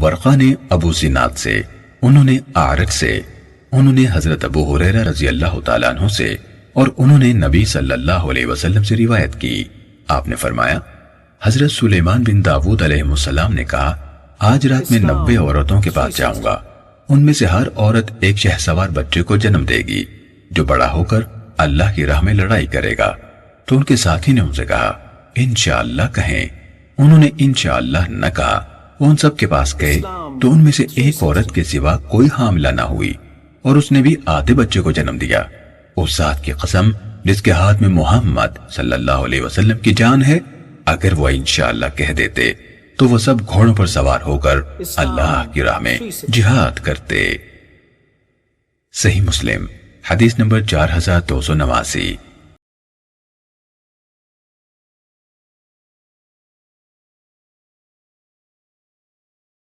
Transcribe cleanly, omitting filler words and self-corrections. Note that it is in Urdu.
ورقہ نے ابو زناد سے، انہوں نے اعرج سے، انہوں نے حضرت ابو ہریرہ رضی اللہ تعالیٰ عنہ سے، اور انہوں نے نبی صلی اللہ علیہ وسلم سے روایت کی۔ آپ نے فرمایا، حضرت سلیمان بن داود علیہ السلام نے کہا، آج رات میں 90 عورتوں کے پاس جاؤں گا، ان میں سے ہر عورت ایک شہسوار بچے کو جنم دے گی جو بڑا ہو کر اللہ کی راہ میں لڑائی کرے گا۔ تو ان کے ساتھی نے ان سے کہا، انشاءاللہ کہیں۔ انہوں نے انشاءاللہ نہ کہا۔ وہ ان سب کے پاس گئے تو ان میں سے ایک عورت کے سوا کوئی حاملہ نہ ہوئی، اور اس نے بھی آدھے بچے کو جنم دیا۔ اس ذات کی قسم جس کے ہاتھ میں محمد صلی اللہ علیہ وسلم کی جان ہے، اگر وہ انشاءاللہ کہہ دیتے تو وہ سب گھوڑوں پر سوار ہو کر اللہ کی راہ میں جہاد کرتے۔ صحیح مسلم حدیث نمبر 4289۔